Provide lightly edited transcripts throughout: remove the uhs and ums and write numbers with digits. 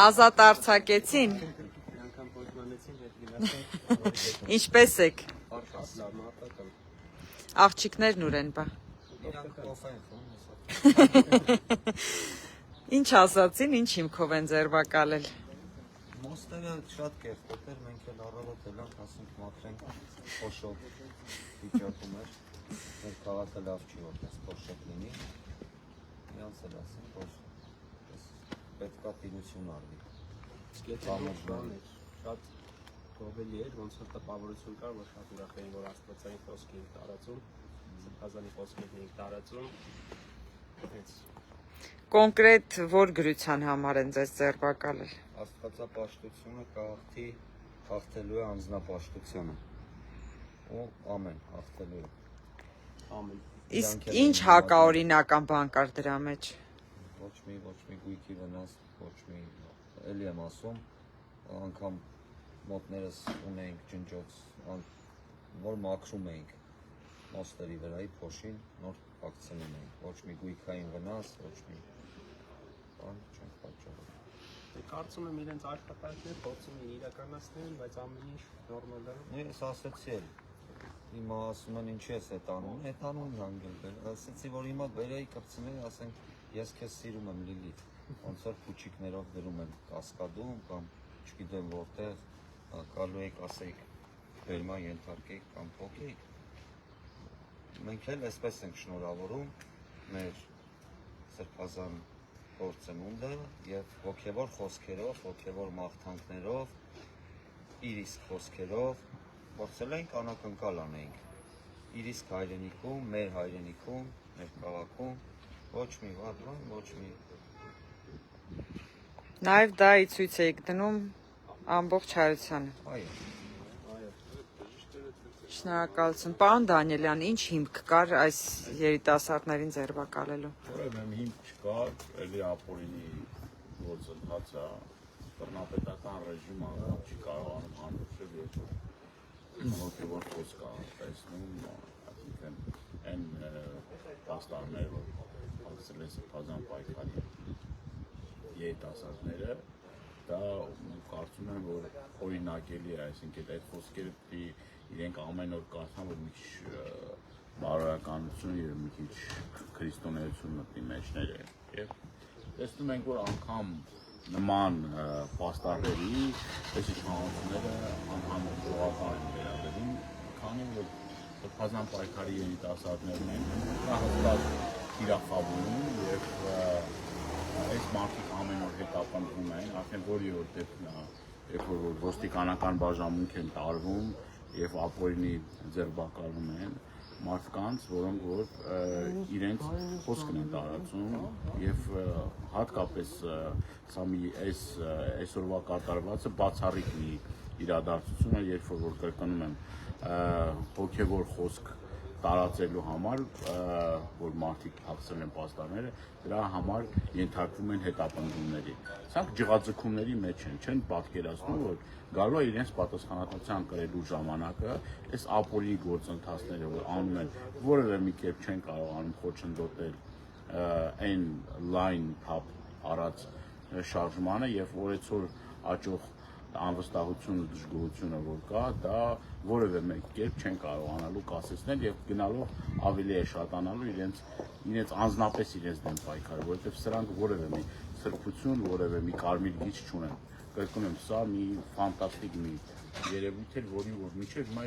Ազատ արձակեցին։ Ինչպես եք։ Աղջիկներն ուր են բա։ Ինչ ասացին, ինչ հիմքով են ձերբակալել։ Մոստերը շատ կեղտոտ էր, մենք էլ առավոտ էլանք, ասենք մաքրենք փոշով վիճակում էր, մեր քաղաքը լավ չի որպես փոշով լինի, իրանց էլ ասենք, որ պետքա տիրություն արվի։ Շատ գովելի էր, ոնց որ տպավորություն կար, որ շատ ուրախ էին, որ աստվածային խոսք էին տարածում, սրբազանի խոսքերն էին տարածում։ Կոնկրետ որ գրության համար են ձեզ ձերբակալել։ Աստվածապաշտությունը կահղթի հաղթելու է անձնապաշտությունը։ Ու ամեն հաղթելու է։ Ամեն։ Իսկ ինչ հակաօրինական բան կար դրա մեջ։ Ոչ մի գույքի վնաս, ոչ մի էլի եմ ասում, անգամ մոտներս ունեինք ջնջոց, որ մաքրում էինք մոստերի վրայի փոշին, նոր փակցնում էինք, ոչ մի գույքային վնաս, ոչ մի բան չենք պատճառել։ Կարծում եմ իրենց աշխատանքները փորձում են իրականացնել, բայց ամեն ինչ նորմալ է։ Ես ասեցի էլ, հիմա ասում են ինչի ես հետ անում հանգել, ասեցի, որ հիմա բերեի կպցնեի, ասենք, ես քեզ սիրում եմ Լիլիթ, ոնց որ փուչիկներով դրում են կասկադում կամ չգիտեմ որտեղ, գալու եք ասեիք, բերման ենթարկեիք կամ փոքեիք, մենք էլ այսպես ենք շնորհավորում մեր սրբազան գործընունդը եւ հոգեվոր խոսքերով, հոգեվոր մաղթանքներով, իր իսկ խոսքերով փորձել ենք անակնկալ անենք իր իսկ հայրենիքում, մեր հայրենիքում, մեր քաղաքում ոչ մի վատ բան, ոչ մի Նաև դա ի ցույց եք դնում ամբողջ հայրությանը։ այո։ Շնորհակալություն։ Պարոն Դանիելյան, ինչ հիմք կար այս երիտասարդներին ձերբակալելու։ Ուրեմն հիմք չկար, էլի ապօրինի գործընթացը բռնապետական ռեժիմը չի կարողանում անցնել եւ հոգեվոր խոսք տեսնում, այսինքն այն պաստառները, որ հասցրել են սրբազան պայքարի երիտասարդները, դա կարծում եմ, որ օրինակելի է, այսինքն այդ խոսքերը իրենք ամեն օր կարծան, որ մի քիչ բարոյականություն եւ մի քիչ քրիստոնեություն մտնի մեջները եւ տեսնում ենք, որ անգամ նման պաստառների այս իշխանությունները անգամ ժողական են վերաբերում, քանի որ սրբազան պայքարի երիտասարդներն են հստակ թիրախավորում եւ այս մարդիկ ամեն օր հետապնդվում են, արդեն որի որ դեպքն է, երբ որ ոստիկանական բաժանմունք են տարվում եւ ապօրինի ձերբակալում են մարդկանց, որոնք որ իրենց խոսքն են տարածում եւ հատկապես սա մի այսօրվա կատարվածը բացառիկ մի իրադարձություն է, երբ որ կրկնում եմ հոգեվոր խոսք տարածելու համար, որ մարդիկ հաղթել են պաստառները, դրա համար ենթարկվում են հետապնդումների։ Սրանք ջղաձգումների մեջ են, չեն պատկերացնում, որ գալու է իրենց պատասխանատվության կրելու ժամանակը, այս ապօրինի գործընթացները, որ անում են, որևէ մի կերպ չեն կարողանում խոչընդոտել այն լայն թափ առած շարժմանը եւ օրեցօր աճող անվստահությունը, դժգոհությունը, որ կա, դա որևէ մեկ կերպ չեն կարողանալու կասեցնել եւ գնալով ավելի է շատանալու իրենց անձնապես իրենց դեմ պայքարը, որովհետեւ սրանք որևէ մի սրբություն, որևէ մի կարմիր գիծ չունեն։ Կրկնում եմ, սա մի ֆանտաստիկ մի երևույթ է, որի որ միջև հիմա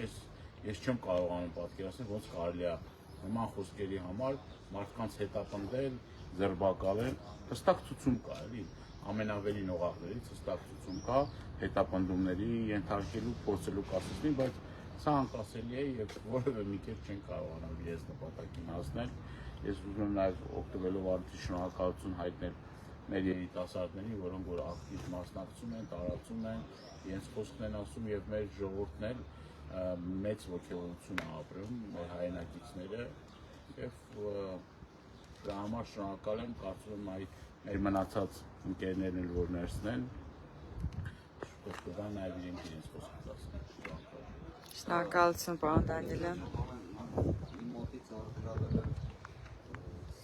ես չեմ կարողանում պատկերացնել, ոնց կարելի է նման խոսքերի համար մարդկանց հետապնդել, ձերբակալել, հստակ ցուցում կա, էլի ամենավերին օղակներից հստակ ցուցում կա հետապնդումների ենթարկելու, փորձելու կասեցնել, բայց սա անկասելի է եւ որևէ մի կերպ չեն կարողանալ իրենց նպատակին հասնել։ Ես ուզում եմ նաեւ օգտվելով արդի շնորհակալություն հայտնել մեր երիտասարդներին, որոնք որ ակտիվ մասնակցում են, տարածում են, իրենց խոսքն են ասում եւ մեր ժողովուրդն էլ մեծ ողջունություն ապրում մեր հայրենակիցները եւ դրա համար շնորհակալ եմ, կարծում եմ այդ մեր մնացած ընկերներն էլ որ ներսն են կողքովան նաեւ իրենց խոսքը ասեն։ Շնորհակալություն, պարոն Դանիելյան։ Մոտից արտադրել եմ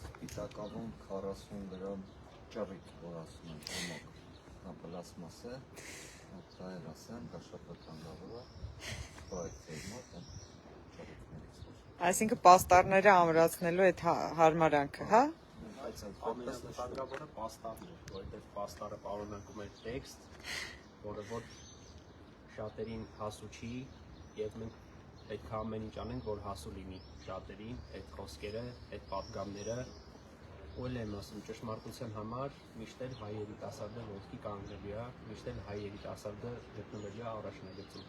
սպիտակավուն 40 գրամ ճռիտ, որ ասում են, համակ։ на пластмассе, տայր ասեմ, դա շատ վտանգավոր է, պրոյեկտերի մոտ են ճարիքներից։ Այսինքն պաստառները ամրացնելու այդ հարմարանքը, հա։ Բայց ամենավտանգավորը պաստառն է, որովհետև պաստառը պարունակում է տեքստ, որը որ շատերին հասու չի, եւ մենք պետք է ամեն ինչ անենք, որ հասու լինի շատերին, այդ խոսքերը, այդ պատգամները, ու եմ ասում ճշմարտության համար միշտ էլ հայ երիտասարդը ոտքի կանգնելի է, միշտ էլ հայ երիտասարդը գտնվելի է առաջնագծում։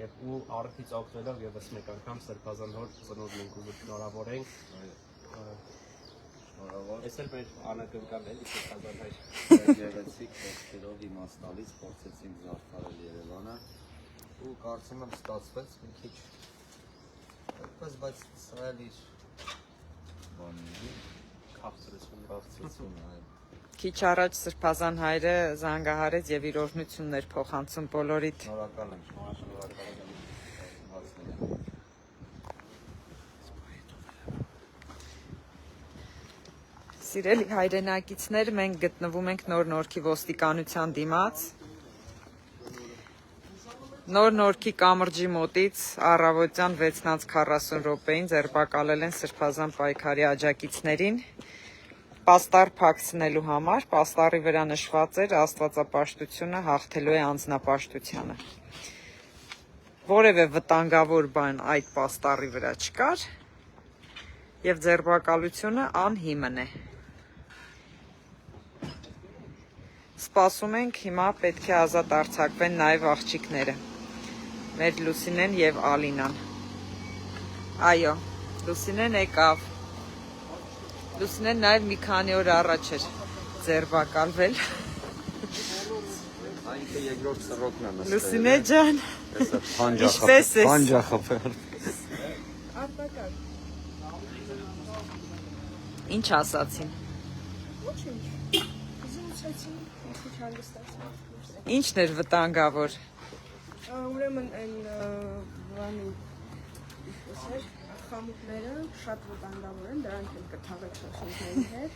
Եվ ու արդից օգտվելով եւս մեկ անգամ Սրբազան հոր ծնունդն ենք ուզում շնորհավորենք։ Շնորհավոր։ Այս էլ մեր անակնկալն էլի Սրբազան հայր։ Գեղեցիկ խոսքերով իմաստալից փորձեցինք զարդարել Երևանը ու կարծում եմ ստացվեց մի քիչ այդպես, բայց սա էլ իր բանն քաղցրություն է։ Քիչ առաջ Սրբազան հայրը զանգահարեց եւ իր օրհնություններ փոխանցում բոլորիդ։ Շնորհակալ եմ, շնորհակալ եմ։ Սիրելի հայրենակիցներ, մենք գտնվում ենք Նոր Նորքի ոստիկանության դիմաց։ Նոր Նորքի կամրջի մոտից առավոտյան 6:40 րոպեին ձերբակալել են Սրբազան պայքարի աջակիցներին պաստառ փակցնելու համար, պաստառի վրա նշված էր Աստվածապաշտությունը հաղթելու է անձնապաշտությանը։ Որևէ վտանգավոր բան այդ պաստառի վրա չկար եւ ձերբակալությունը անհիմն է։ Սպասում ենք, հիմա պետք է ազատ արձակվեն նաեւ աղջիկները։ Մեր Լուսինեն եւ Ալինան։ Այո, Լուսինեն եկավ։ Լուսինեն նաեւ մի քանի օր առաջ էր ձերբակալվել։ Այնքը երկրորդ սրոքն է նստել։ Լուսինե ջան, Ինչպես ես։ Փանջախփել։ Ինչ ասացին։ Ոչինչ։ Զրուցեցին, ինչ հանգստացան։ Ինչն էր վտանգավոր։ Ուրեմն այն բանի իսկոսեր խամուկները շատ վտանգավոր են, դրանք էլ կթաղեք շոշենքների հետ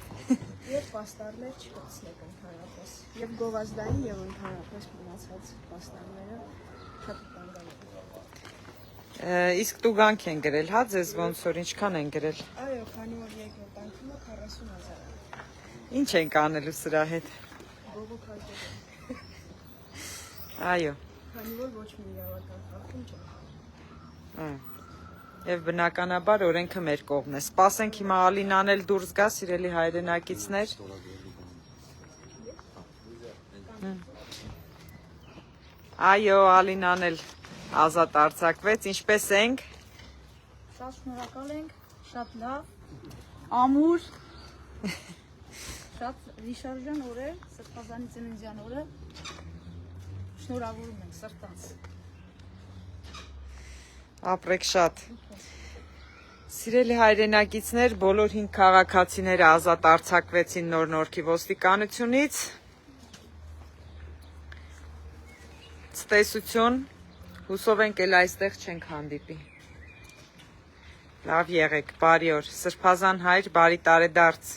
եւ պաստառներ չկցնեք ընդհանրապես։ Եվ գովազդային եւ ընդհանրապես մնացած պաստառները շատ վտանգավոր են։ Իսկ տուգանք են գրել, հա, ձեզ ոնց որ ինչքան են գրել։ Այո, քանի որ երկրորդ անգամը 40,000 Ինչ ենք անելու սրա հետ։ բողոքարկել։ Այո։ Քանի որ ոչ մի իրավական խախտում չէ։ Եվ բնականաբար օրենքը մեր կողմն է։ Սպասենք հիմա Ալինան էլ դուրս գա, սիրելի հայրենակիցներ։ Այո, Ալինան էլ ազատ արձակվեց, ինչպես ենք։ Շատ շնորհակալ ենք, շատ լավ, ամուր, շատ վիշարժան օր է, Սրբազանի ծննդյան օրը, շնորհավորում ենք սրտանց։ Ապրեք շատ։ Սիրելի հայրենակիցներ, բոլոր 5 քաղաքացիները ազատ արձակվեցին Նոր Նորքի ոստիկանությունից։ Ցտեսություն, հուսով ենք էլ այստեղ չենք հանդիպի։ Լավ եղեք, բարի օր, Սրբազան հայր, բարի տարեդարձ։